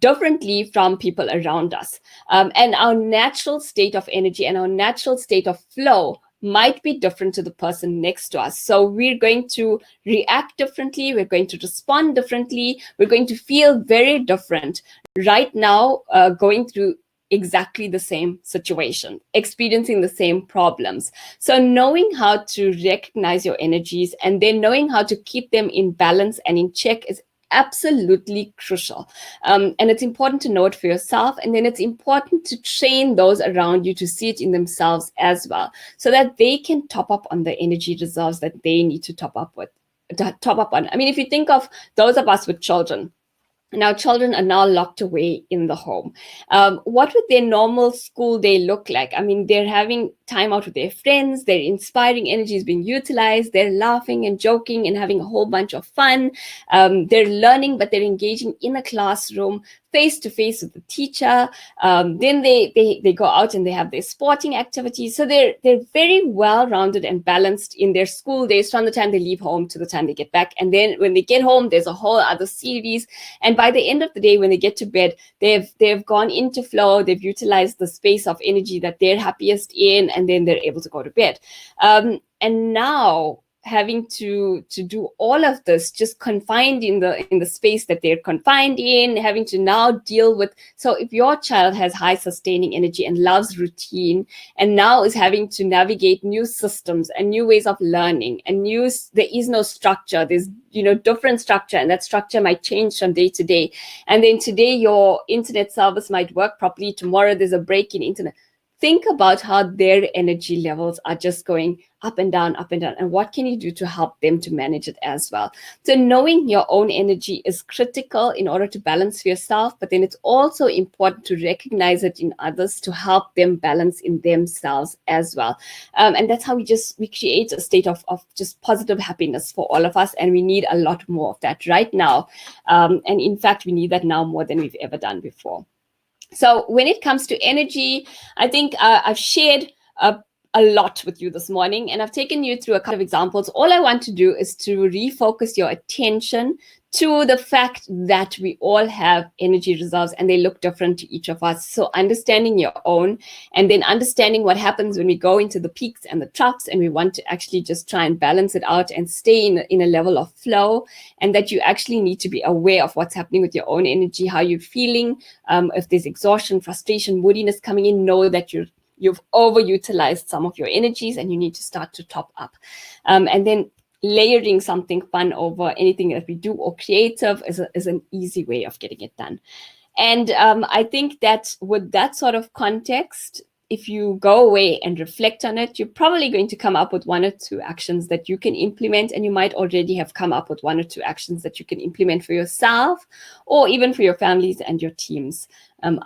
differently from people around us. And our natural state of energy and our natural state of flow might be different to the person next to us. So we're going to react differently. We're going to respond differently. We're going to feel very different right now, going through exactly the same situation, experiencing the same problems. So knowing how to recognize your energies and then knowing how to keep them in balance and in check is absolutely crucial. And it's important to know it for yourself, and then it's important to train those around you to see it in themselves as well, so that they can top up on the energy reserves that they need to top up on. I mean, if you think of those of us with children, now children are now locked away in the home. What would their normal school day look like? I mean, they're having time out with their friends, their inspiring energy is being utilized, they're laughing and joking and having a whole bunch of fun. They're learning, but they're engaging in a classroom face to face with the teacher. Then they go out and they have their sporting activities. So they're very well rounded and balanced in their school days from the time they leave home to the time they get back. And then when they get home, there's a whole other series. And by the end of the day, when they get to bed, they've gone into flow. They've utilized the space of energy that they're happiest in, and then they're able to go to bed. And now, having to do all of this just confined in the space that they're confined in, having to now deal with, so if your child has high sustaining energy and loves routine and now is having to navigate new systems and new ways of learning and there is no structure, there's different structure, and that structure might change from day to day, and then today your internet service might work properly, tomorrow there's a break in internet. Think about how their energy levels are just going up and down, and what can you do to help them to manage it as well. So knowing your own energy is critical in order to balance for yourself, but then it's also important to recognize it in others to help them balance in themselves as well. And that's how we create a state of just positive happiness for all of us, and we need a lot more of that right now. And in fact, we need that now more than we've ever done before. So when it comes to energy, I think I've shared a lot with you this morning, and I've taken you through a couple of examples. All I want to do is to refocus your attention to the fact that we all have energy reserves and they look different to each of us. So understanding your own, and then understanding what happens when we go into the peaks and the troughs and we want to actually just try and balance it out and stay in a level of flow, and that you actually need to be aware of what's happening with your own energy, how you're feeling. If there's exhaustion, frustration, moodiness coming in, know that you've overutilized some of your energies and you need to start to top up. And then layering something fun over anything that we do or creative is an easy way of getting it done. And I think that with that sort of context, if you go away and reflect on it, you're probably going to come up with one or two actions that you can implement, and you might already have come up with one or two actions that you can implement for yourself or even for your families and your teams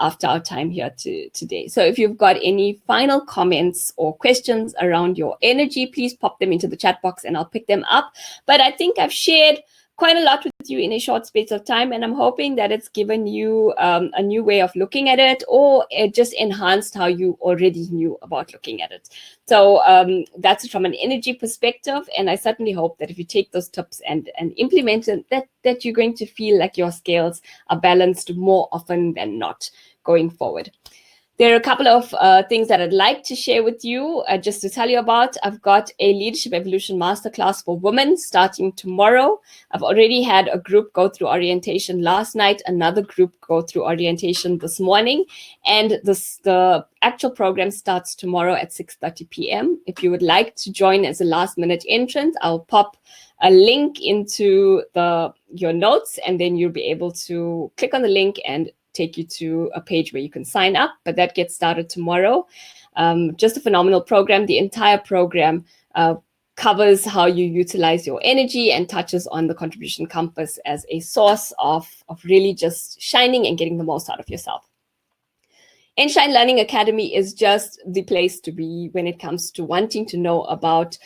after our time here today. So if you've got any final comments or questions around your energy, please pop them into the chat box and I'll pick them up. But I think I've shared quite a lot with you in a short space of time, and I'm hoping that it's given you a new way of looking at it, or it just enhanced how you already knew about looking at it. So that's from an energy perspective, and I certainly hope that if you take those tips and implement it, that you're going to feel like your scales are balanced more often than not going forward. There are a couple of things that I'd like to share with you, just to tell you about. I've got a Leadership Evolution Masterclass for women starting tomorrow. I've already had a group go through orientation last night, another group go through orientation this morning, and the actual program starts tomorrow at 6:30 p.m. If you would like to join as a last-minute entrant, I'll pop a link into your notes, and then you'll be able to click on the link and take you to a page where you can sign up, but that gets started tomorrow. Just a phenomenal program. The entire program covers how you utilize your energy and touches on the contribution compass as a source of really just shining and getting the most out of yourself. Enshrine Learning Academy is just the place to be when it comes to wanting to know about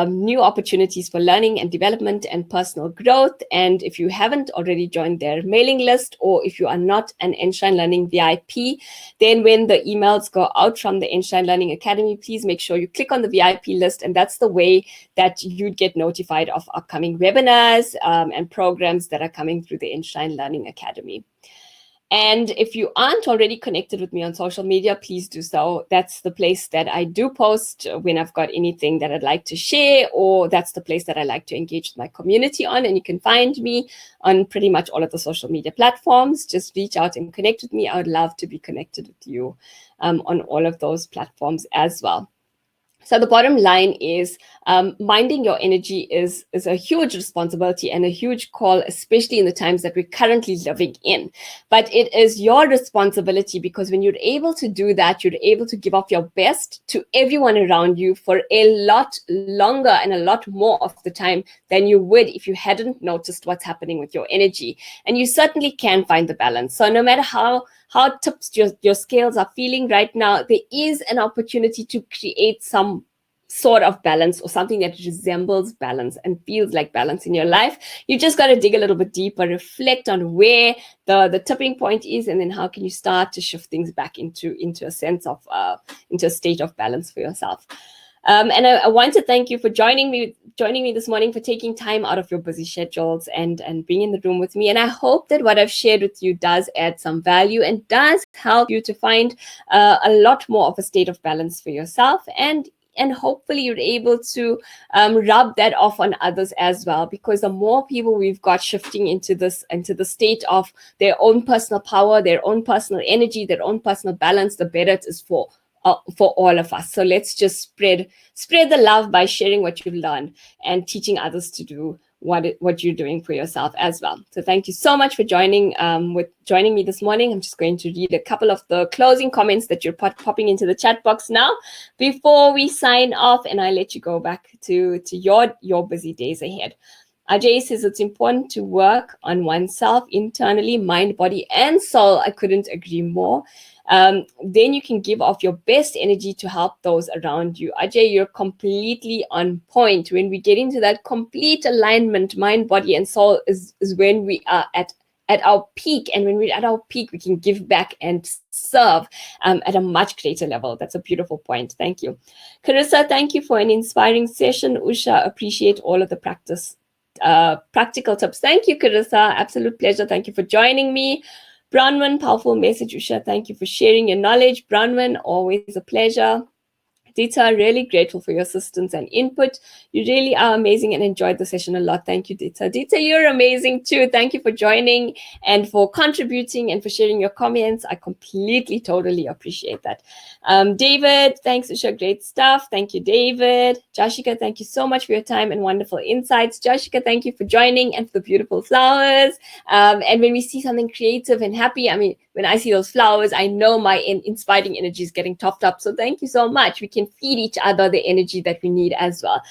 new opportunities for learning and development and personal growth. And if you haven't already joined their mailing list, or if you are not an Enshrine Learning VIP, then when the emails go out from the Enshrine Learning Academy, please make sure you click on the VIP list. And that's the way that you'd get notified of upcoming webinars and programs that are coming through the Enshrine Learning Academy. And if you aren't already connected with me on social media, please do so. That's the place that I do post when I've got anything that I'd like to share, or that's the place that I like to engage with my community on. And you can find me on pretty much all of the social media platforms. Just reach out and connect with me. I would love to be connected with you on all of those platforms as well. So the bottom line is minding your energy is a huge responsibility and a huge call, especially in the times that we're currently living in. But it is your responsibility, because when you're able to do that, you're able to give off your best to everyone around you for a lot longer and a lot more of the time than you would if you hadn't noticed what's happening with your energy. And you certainly can find the balance. So no matter how tipped your scales are feeling right now, there is an opportunity to create some sort of balance, or something that resembles balance and feels like balance in your life. You just got to dig a little bit deeper, reflect on where the tipping point is, and then how can you start to shift things back into a sense of into a state of balance for yourself. And I want to thank you for joining me this morning, for taking time out of your busy schedules and being in the room with me. And I hope that what I've shared with you does add some value and does help you to find a lot more of a state of balance for yourself, and hopefully you're able to rub that off on others as well, because the more people we've got shifting into the state of their own personal power, their own personal energy, their own personal balance, the better it is for all of us. So let's just spread the love by sharing what you've learned and teaching others to do what you're doing for yourself as well. So thank you so much for joining me this morning. I'm just going to read a couple of the closing comments that you're popping into the chat box now before we sign off, and I let you go back to your busy days ahead. Ajay says it's important to work on oneself internally, mind, body, and soul. I couldn't agree more. Then you can give off your best energy to help those around you. Ajay, you're completely on point. When we get into that complete alignment, mind, body, and soul is when we are at our peak. And when we're at our peak, we can give back and serve at a much greater level. That's a beautiful point. Thank you. Carissa, thank you for an inspiring session. Usha, appreciate all of the practical tips. Thank you, Carissa. Absolute pleasure. Thank you for joining me. Bronwyn, powerful message, Usha. Thank you for sharing your knowledge. Bronwyn, always a pleasure. Dita, really grateful for your assistance and input. You really are amazing and enjoyed the session a lot. Thank you, Dita. Dita, you're amazing too. Thank you for joining and for contributing and for sharing your comments. I completely, totally appreciate that. David, thanks, Usha. Great stuff. Thank you, David. Jashika, thank you so much for your time and wonderful insights. Jashika, thank you for joining and for the beautiful flowers. And when we see something creative and happy, I mean, when I see those flowers, I know my inspiring energy is getting topped up. So thank you so much. We can feed each other the energy that we need as well.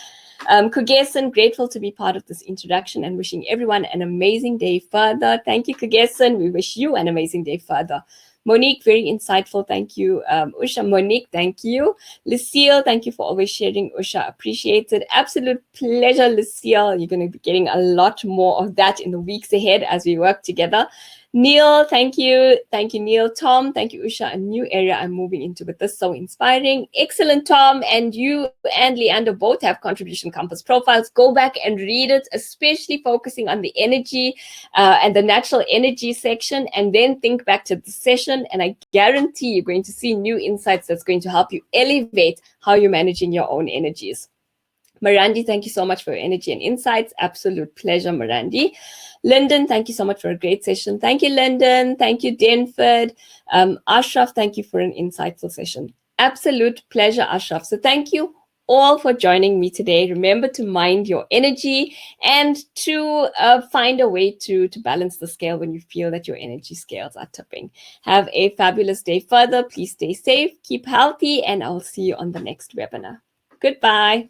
Kugesan, grateful to be part of this introduction and wishing everyone an amazing day further. Thank you, Kugesan. We wish you an amazing day further. Monique, very insightful. Thank you. Usha, Monique, thank you. Lucille, thank you for always sharing. Usha, appreciate it. Absolute pleasure, Lucille. You're going to be getting a lot more of that in the weeks ahead as we work together. Neil, thank you. Thank you, Neil. Tom, thank you, Usha. A new area I'm moving into with this. So inspiring. Excellent, Tom. And you and Leander both have contribution compass profiles. Go back and read it, especially focusing on the energy and the natural energy section, and then think back to the session. And I guarantee you're going to see new insights that's going to help you elevate how you're managing your own energies. Marandi, thank you so much for your energy and insights. Absolute pleasure, Marandi. Lyndon, thank you so much for a great session. Thank you, Lyndon. Thank you, Denford. Ashraf, thank you for an insightful session. Absolute pleasure, Ashraf. So thank you all for joining me today. Remember to mind your energy and to find a way to balance the scale when you feel that your energy scales are tipping. Have a fabulous day further. Please stay safe, keep healthy, and I'll see you on the next webinar. Goodbye.